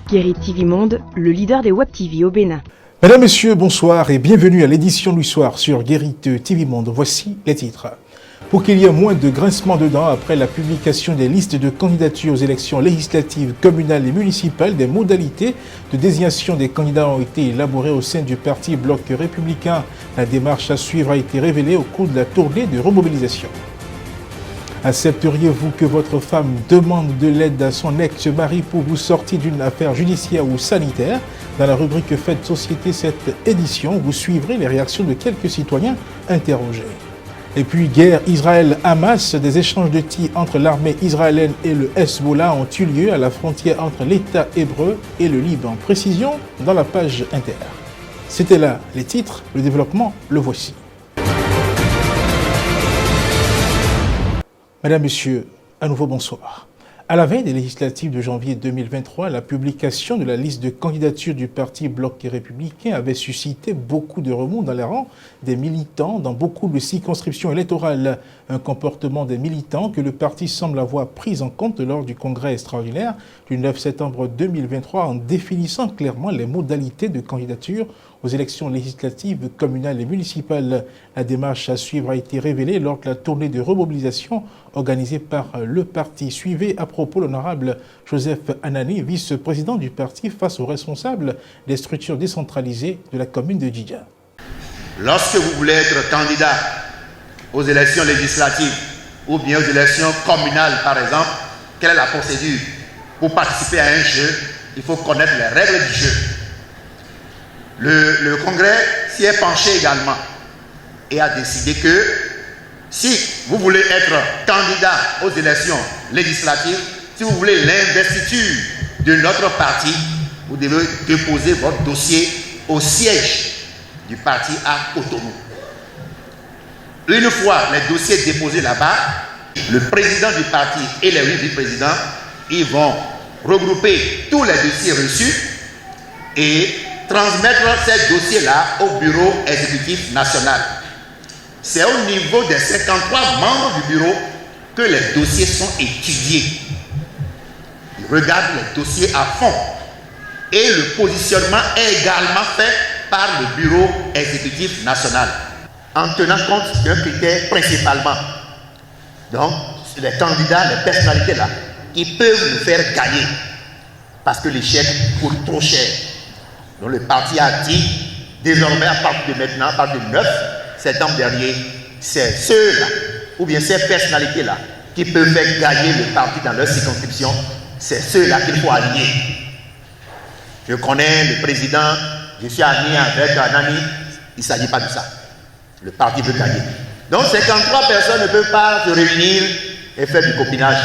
Guéry TV Monde, le leader des Web TV au Bénin. Mesdames, Messieurs, bonsoir et bienvenue à l'édition du soir sur Guéry TV Monde. Voici les titres. Pour qu'il y ait moins de grincement de dents après la publication des listes de candidatures aux élections législatives, communales et municipales, des modalités de désignation des candidats ont été élaborées au sein du parti Bloc républicain. La démarche à suivre a été révélée au cours de la tournée de remobilisation. Accepteriez-vous que votre femme demande de l'aide à son ex-mari pour vous sortir d'une affaire judiciaire ou sanitaire? Dans la rubrique Faites Société, cette édition, vous suivrez les réactions de quelques citoyens interrogés. Et puis, guerre Israël-Hamas, des échanges de tirs entre l'armée israélienne et le Hezbollah ont eu lieu à la frontière entre l'État hébreu et le Liban. Précision dans la page inter. C'était là les titres, le développement, le voici. Mesdames, Messieurs, à nouveau bonsoir. À la veille des législatives de janvier 2023, la publication de la liste de candidatures du parti Bloc républicain avait suscité beaucoup de remous dans les rangs des militants dans beaucoup de circonscriptions électorales. Un comportement des militants que le parti semble avoir pris en compte lors du congrès extraordinaire du 9 septembre 2023 en définissant clairement les modalités de candidature aux élections législatives, communales et municipales. La démarche à suivre a été révélée lors de la tournée de remobilisation organisée par le parti. Suivez à propos l'honorable Joseph Anani, vice-président du parti, face aux responsables des structures décentralisées de la commune de Djidja. Lorsque vous voulez être candidat aux élections législatives ou bien aux élections communales par exemple, quelle est la procédure? Pour participer à un jeu, il faut connaître les règles du jeu. Le Congrès s'y est penché également et a décidé que si vous voulez être candidat aux élections législatives, si vous voulez l'investiture de notre parti, vous devez déposer votre dossier au siège du parti à Cotonou. Une fois les dossiers déposés là-bas, le président du parti et les 8 vice-présidents, ils vont regrouper tous les dossiers reçus et transmettre ces dossiers-là au bureau exécutif national. C'est au niveau des 53 membres du bureau que les dossiers sont étudiés. Ils regardent les dossiers à fond. Et le positionnement est également fait par le bureau exécutif national, en tenant compte d'un critère principalement. Donc, les candidats, les personnalités là, qui peuvent nous faire gagner. Parce que les chèques coûtent trop cher. Donc le parti a dit, désormais à partir de maintenant, à partir du 9 septembre dernier, c'est ceux-là, ou bien ces personnalités-là, qui peuvent faire gagner le parti dans leur circonscription, c'est ceux-là qu'il faut aligner. Je connais le président, je suis aligné avec Anani, il ne s'agit pas de ça. Le parti veut gagner. Donc 53 personnes ne peuvent pas se réunir et faire du copinage.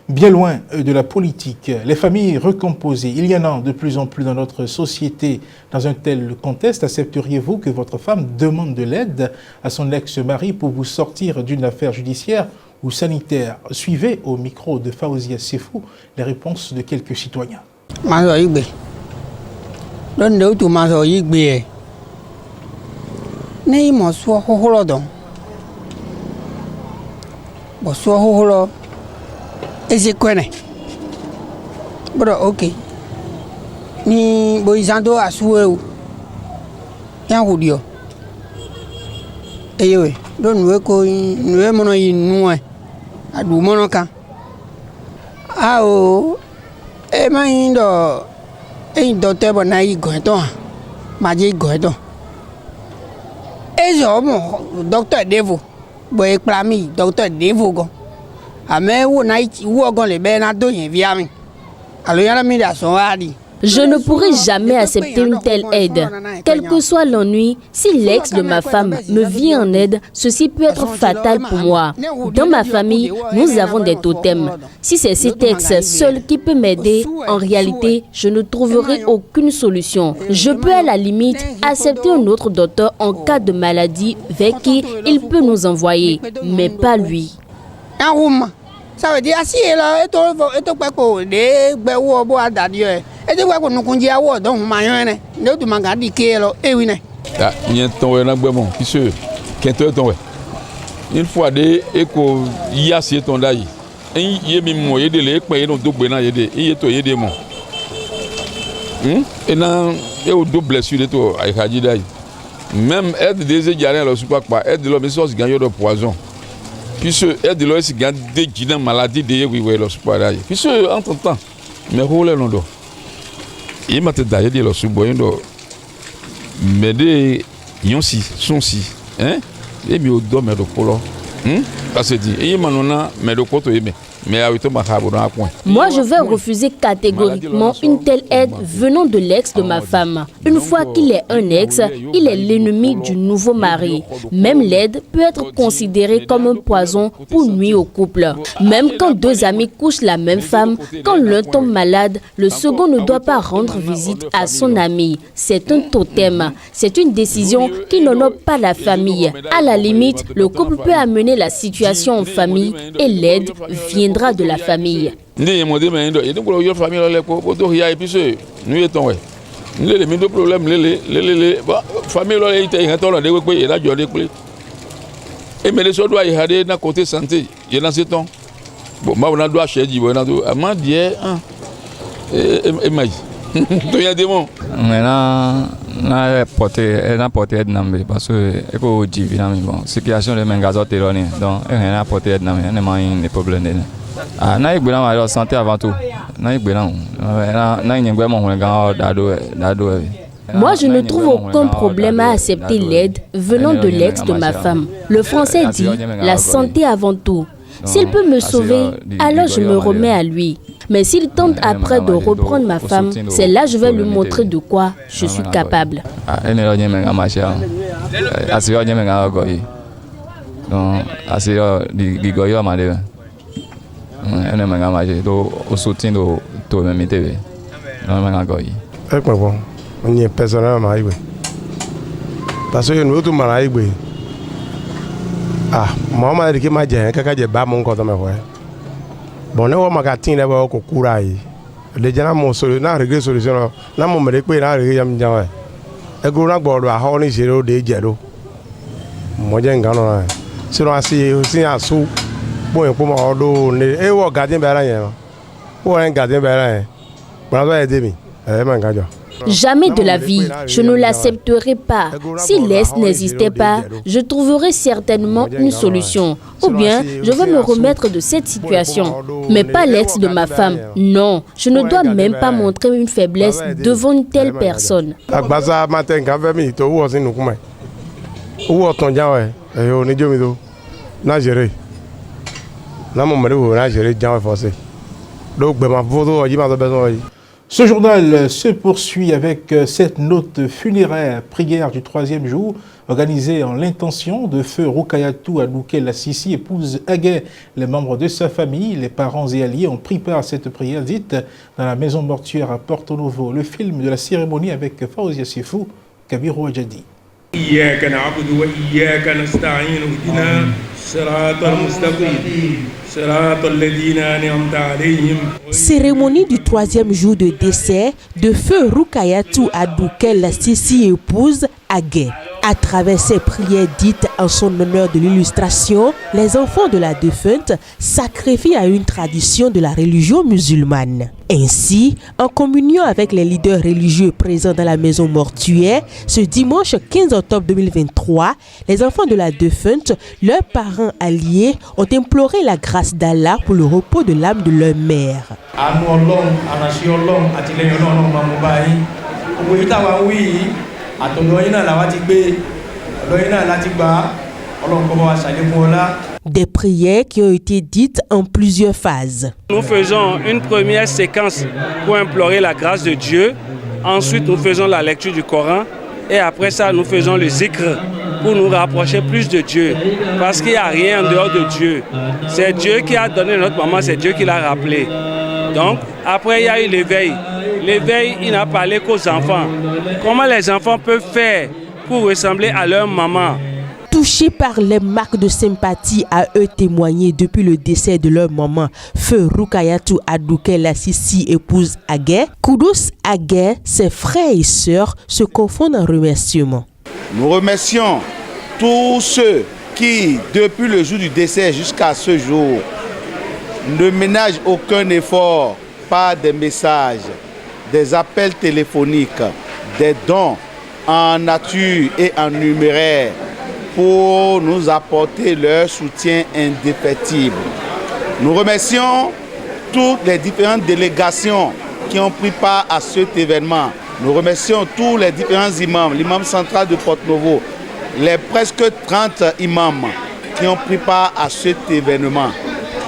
Bien loin de la politique, les familles recomposées, il y en a de plus en plus dans notre société. Dans un tel contexte, accepteriez-vous que votre femme demande de l'aide à son ex-mari pour vous sortir d'une affaire judiciaire ou sanitaire? Suivez au micro de Faouzia Sefou les réponses de quelques citoyens. Ezekwene bro ok ni boizando asueu ya hudio eyewe don we ko nwe mono yinwe adu mono kan ao e maindo tebo na igoto maji igoto ezo mo docteur Devo boy plami docteur Devo go. Je ne pourrai jamais accepter une telle aide. Quel que soit l'ennui, si l'ex de ma femme me vient en aide, ceci peut être fatal pour moi. Dans ma famille, nous avons des totems. Si c'est cet ex seul qui peut m'aider, en réalité, je ne trouverai aucune solution. Je peux à la limite accepter un autre docteur en cas de maladie vers qui il peut nous envoyer, mais pas lui. Ça veut dire si là et to pa ko de gbe wo bo adadi e e de wa ko nukun je awo don ma yan ne ne du manga di ke lo e wi ne ya yen ton we na gbe mo ki se kento ton we une fois de e ko ya si ton dai en ye mi mo ye de le pe no do gbe na ye de e ye to ye de mo Et non, et au double blessure de tout, avec Hadjidaï. Même aide des égarés, alors je ne sais pas, aide de l'homme, mais ça, c'est gagné de poison. Puis aide de l'homme, c'est gagné de maladie, de oui, oui, le support. Puis entre-temps, mais roule le dos. Il m'a d'ailleurs dit le support, mais des yon si, son si, hein, et mi au dos, mais de polo. Parce que dit, il m'a non, mais de côté, mais moi, je vais refuser catégoriquement une telle aide venant de l'ex de ma femme. Une fois qu'il est un ex, il est l'ennemi du nouveau mari. Même l'aide peut être considérée comme un poison pour nuire au couple. Même quand deux amis couchent la même femme, quand l'un tombe malade, le second ne doit pas rendre visite à son ami. C'est un totem. C'est une décision qui n'honore pas la famille. À la limite, le couple peut amener la situation en famille et l'aide viendra de la famille. parce que situation de mengazo terroné donc rien à porter de problème. Ah, santé avant tout. Moi, je ne trouve aucun problème à accepter l'aide venant de l'ex de ma femme. Le français dit la santé avant tout. S'il peut me sauver, alors je me remets à lui. Mais s'il tente après de reprendre ma femme, c'est là que je vais lui montrer de quoi je suis capable. Parce que nous tous malades. Ah, maman dit que ma j'ai quelqu'un bas mon côté mais ouais. Bon, on m'a gâté là bas au courage. Les gens m'ont solution, n'a réglé solution. N'a mon mec n'a réglé yam jawe. E gros na gbo a ho ni zero de jero. Mo je ngan no. Sino asi si asu. Bo en po mo do ni e wo gardien be ra yen. Wo en gardien be ra yen. Bon ça aider mi. Man gajo. Jamais de la vie, je ne l'accepterai pas. Si l'ex n'existait pas, je trouverais certainement une solution. Ou bien, je vais me remettre de cette situation. Mais pas l'ex de ma femme. Non, je ne dois même pas montrer une faiblesse devant une telle personne. Ce journal se poursuit avec cette note funéraire, prière du 3e jour, organisée en l'intention de feu Rukayatou Adouké Lassisi, épouse Aguet. Les membres de sa famille, les parents et alliés ont pris part à cette prière dite dans la maison mortuaire à Porto Novo. Le film de la cérémonie avec Faouzia Sifou, Kabiru Adjadi. Cérémonie du 3e jour de décès de feu Rukayatou Adouké Lassisi, épouse Aguet. À travers ces prières dites en son honneur de l'illustration, les enfants de la défunte sacrifient à une tradition de la religion musulmane. Ainsi, en communion avec les leaders religieux présents dans la maison mortuaire, ce dimanche 15 octobre 2023, les enfants de la défunte, leurs parents alliés, ont imploré la grâce d'Allah pour le repos de l'âme de leur mère. Des prières qui ont été dites en plusieurs phases. Nous faisons une première séquence pour implorer la grâce de Dieu. Ensuite, nous faisons la lecture du Coran. Et après ça, nous faisons le zikr pour nous rapprocher plus de Dieu. Parce qu'il n'y a rien en dehors de Dieu. C'est Dieu qui a donné notre maman, c'est Dieu qui l'a rappelé. Donc, après, il y a eu l'éveil. L'éveil, il n'a parlé qu'aux enfants. Comment les enfants peuvent faire pour ressembler à leur maman? Touchés par les marques de sympathie à eux témoignées depuis le décès de leur maman, feu Rukayatou Adouké Lassisi, épouse Aguet, Koudous Aguet, ses frères et sœurs se confondent en remerciements. Nous remercions tous ceux qui, depuis le jour du décès jusqu'à ce jour, ne ménagent aucun effort par des messages, des appels téléphoniques, des dons en nature et en numéraire pour nous apporter leur soutien indéfectible. Nous remercions toutes les différentes délégations qui ont pris part à cet événement. Nous remercions tous les différents imams, l'imam central de Porto-Novo, les presque 30 imams qui ont pris part à cet événement,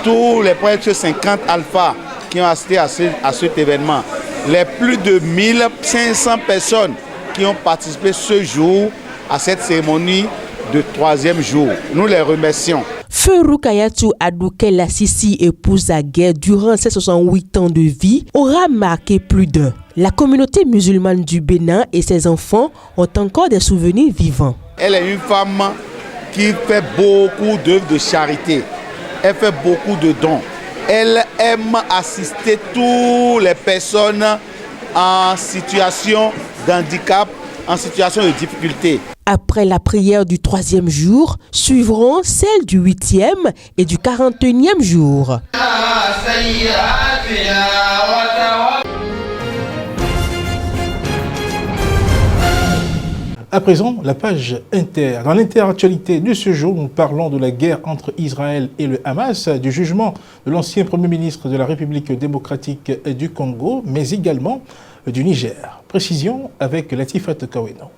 tous les presque 50 alphas qui ont assisté à cet événement, les plus de 1500 personnes qui ont participé ce jour à cette cérémonie de 3e jour. Nous les remercions. Feu Rukayatu Adouké Lassisi, épouse à guerre durant ses 68 ans de vie, aura marqué plus d'un. La communauté musulmane du Bénin et ses enfants ont encore des souvenirs vivants. Elle est une femme qui fait beaucoup d'œuvres de charité. Elle fait beaucoup de dons. Elle aime assister toutes les personnes en situation d'handicap, en situation de difficulté. Après la prière du 3e jour, suivront celle du 8e et du 41e jour. À présent, la page Inter. Dans l'interactualité de ce jour, nous parlons de la guerre entre Israël et le Hamas, du jugement de l'ancien Premier ministre de la République démocratique du Congo, mais également du Niger. Précision avec Latifat Kaweno.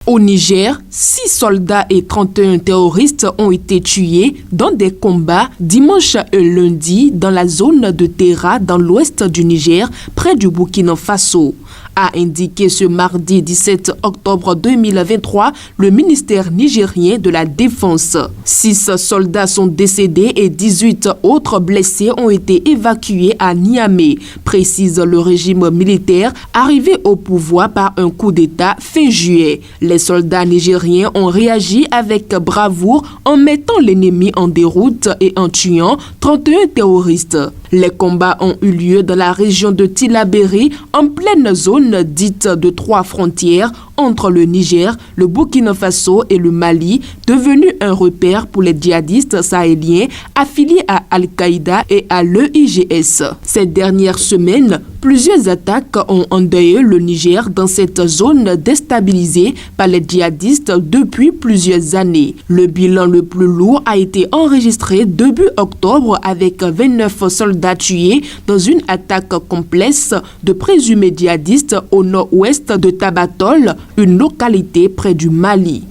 Au Niger, 6 soldats et 31 terroristes ont été tués dans des combats dimanche et lundi dans la zone de Terra dans l'ouest du Niger, près du Burkina Faso. A indiqué ce mardi 17 octobre 2023 le ministère nigérien de la Défense. 6 soldats sont décédés et 18 autres blessés ont été évacués à Niamey, précise le régime militaire arrivé au pouvoir par un coup d'État fin juillet. Les soldats nigériens ont réagi avec bravoure en mettant l'ennemi en déroute et en tuant 31 terroristes. Les combats ont eu lieu dans la région de Tillabéri, en pleine zone dite de 3 frontières entre le Niger, le Burkina Faso et le Mali, devenu un repère pour les djihadistes sahéliens affiliés à Al-Qaïda et à l'EIGS. Ces dernières semaines, plusieurs attaques ont endeuillé le Niger dans cette zone déstabilisée par les djihadistes depuis plusieurs années. Le bilan le plus lourd a été enregistré début octobre avec 29 soldats tués dans une attaque complexe de présumés djihadistes au nord-ouest de Tabatol, une localité près du Mali.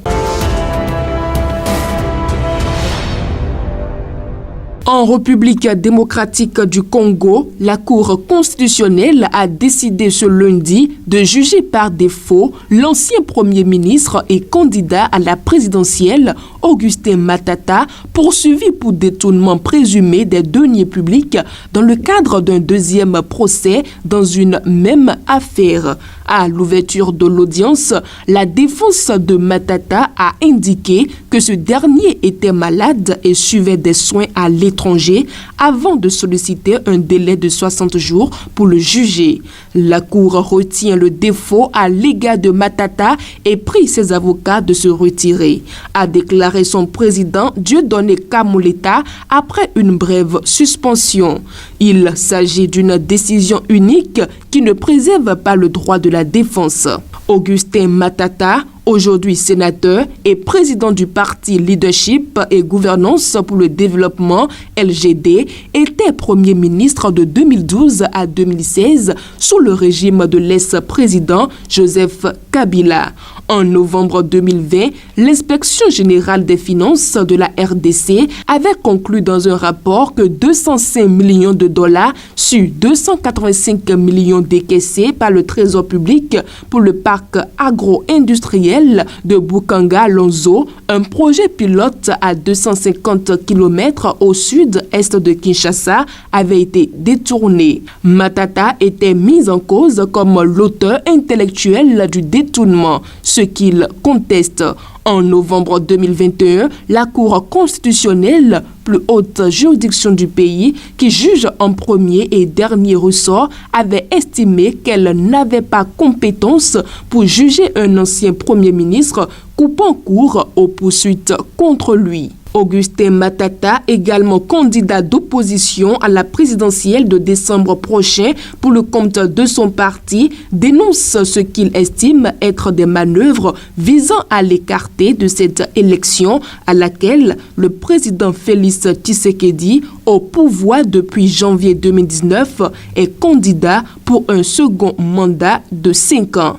En République démocratique du Congo, la Cour constitutionnelle a décidé ce lundi de juger par défaut l'ancien Premier ministre et candidat à la présidentielle Augustin Matata, poursuivi pour détournement présumé des deniers publics dans le cadre d'un deuxième procès dans une même affaire. À l'ouverture de l'audience, la défense de Matata a indiqué que ce dernier était malade et suivait des soins à l'étranger avant de solliciter un délai de 60 jours pour le juger. La Cour retient le défaut à l'égard de Matata et prie ses avocats de se retirer, a déclaré son président Dieudonné Kamoleta après une brève suspension. Il s'agit d'une décision unique qui ne préserve pas le droit de la défense. Augustin Matata, aujourd'hui sénateur et président du parti Leadership et Gouvernance pour le Développement LGD, était Premier ministre de 2012 à 2016 sous le régime de l'ex-président Joseph Kabila. En novembre 2020, l'inspection générale des finances de la RDC avait conclu dans un rapport que 205 millions de dollars sur 285 millions décaissés par le Trésor public pour le parc agro-industriel de Bukanga-Lonzo, un projet pilote à 250 km au sud-est de Kinshasa, avait été détourné. Matata était mis en cause comme l'auteur intellectuel du détournement, ce qu'il conteste. En novembre 2021, la Cour constitutionnelle, plus haute juridiction du pays, qui juge en premier et dernier ressort, avait estimé qu'elle n'avait pas compétence pour juger un ancien Premier ministre coupant court aux poursuites contre lui. Augustin Matata, également candidat d'opposition à la présidentielle de décembre prochain pour le compte de son parti, dénonce ce qu'il estime être des manœuvres visant à l'écarter de cette élection à laquelle le président Félix Tshisekedi, au pouvoir depuis janvier 2019, est candidat pour un second mandat de 5 ans.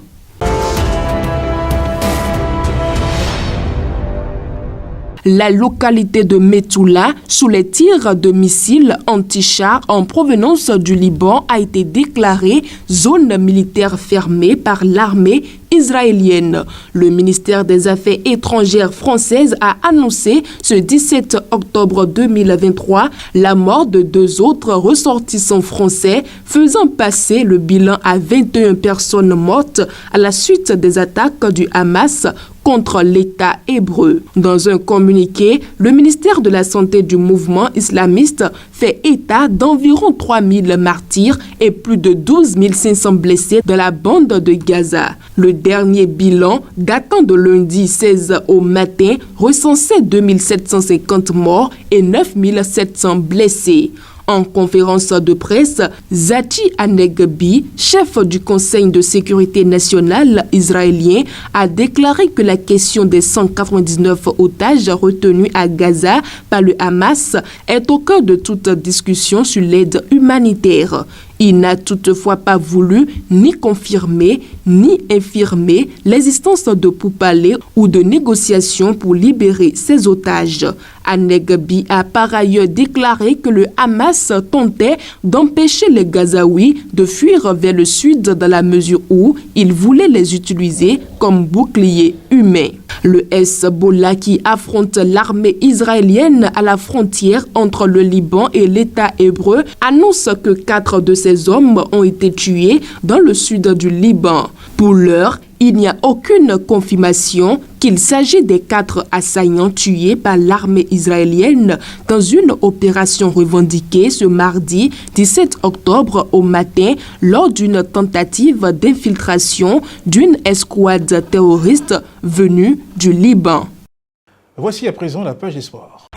La localité de Metula, sous les tirs de missiles anti-chars en provenance du Liban, a été déclarée zone militaire fermée par l'armée israélienne. Le ministère des Affaires étrangères française a annoncé ce 17 octobre 2023 la mort de 2 autres ressortissants français, faisant passer le bilan à 21 personnes mortes à la suite des attaques du Hamas contre l'État hébreu. Dans un communiqué, le ministère de la Santé du mouvement islamiste fait état d'environ 3000 martyrs et plus de 12 500 blessés dans la bande de Gaza. Le dernier bilan, datant de lundi 16 au matin, recensait 2750 morts et 9700 blessés. En conférence de presse, Zaki Anegbi, chef du Conseil de sécurité nationale israélien, a déclaré que la question des 199 otages retenus à Gaza par le Hamas est au cœur de toute discussion sur l'aide humanitaire. Il n'a toutefois pas voulu ni confirmer ni infirmer l'existence de pourparlers ou de négociations pour libérer ces otages. Anegbi a par ailleurs déclaré que le Hamas tentait d'empêcher les Gazaouis de fuir vers le sud dans la mesure où il voulait les utiliser comme boucliers humains. Le Hezbollah, qui affronte l'armée israélienne à la frontière entre le Liban et l'État hébreu, annonce que 4 de ses hommes ont été tués dans le sud du Liban. Pour l'heure, il n'y a aucune confirmation qu'il s'agit des 4 assaillants tués par l'armée israélienne dans une opération revendiquée ce mardi 17 octobre au matin lors d'une tentative d'infiltration d'une escouade terroriste venue du Liban. Voici à présent la page des sports.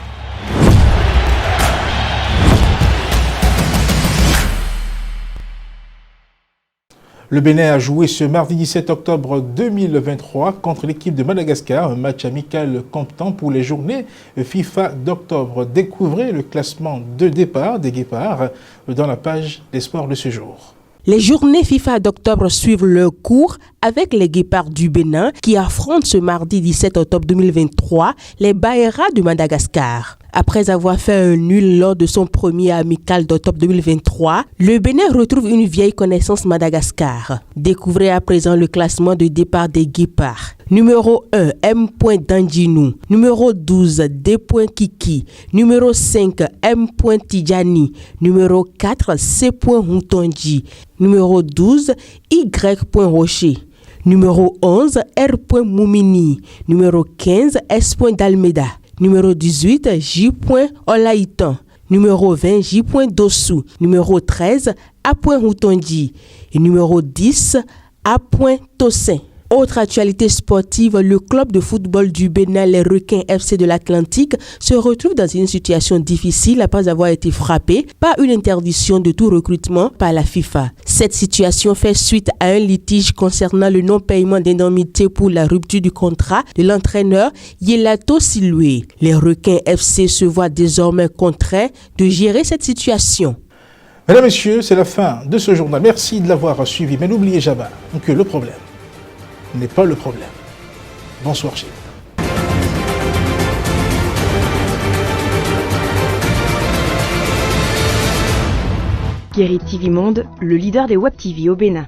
Le Bénin a joué ce mardi 17 octobre 2023 contre l'équipe de Madagascar, un match amical comptant pour les journées FIFA d'octobre. Découvrez le classement de départ des Guépards dans la page des sports de ce jour. Les journées FIFA d'octobre suivent leur cours avec les Guépards du Bénin qui affrontent ce mardi 17 octobre 2023 les Baïras de Madagascar. Après avoir fait un nul lors de son premier amical d'octobre 2023, le Bénin retrouve une vieille connaissance Madagascar. Découvrez à présent le classement de départ des Guépards. Numéro 1, M. Dandinou. Numéro 12, D. Kiki. Numéro 5, M. Tidjani. Numéro 4, C. Houtonji. Numéro 12, Y. Rocher. Numéro 11, R. Moumini. Numéro 15, S. D'Almeida. Numéro 18, J. Olaïtan. Numéro 20, J. Dossou. Numéro 13, A. Houtonji. Et numéro 10, A. Tossin. Autre actualité sportive, le club de football du Bénin, les Requins FC de l'Atlantique, se retrouve dans une situation difficile après avoir été frappé par une interdiction de tout recrutement par la FIFA. Cette situation fait suite à un litige concernant le non-paiement d'indemnité pour la rupture du contrat de l'entraîneur Yelato Siloué. Les Requins FC se voient désormais contraints de gérer cette situation. Mesdames, Messieurs, c'est la fin de ce journal. Merci de l'avoir suivi. Mais n'oubliez jamais que le problème n'est pas le problème. Bonsoir chez vous. Guéry TV Monde, le leader des Web TV au Bénin.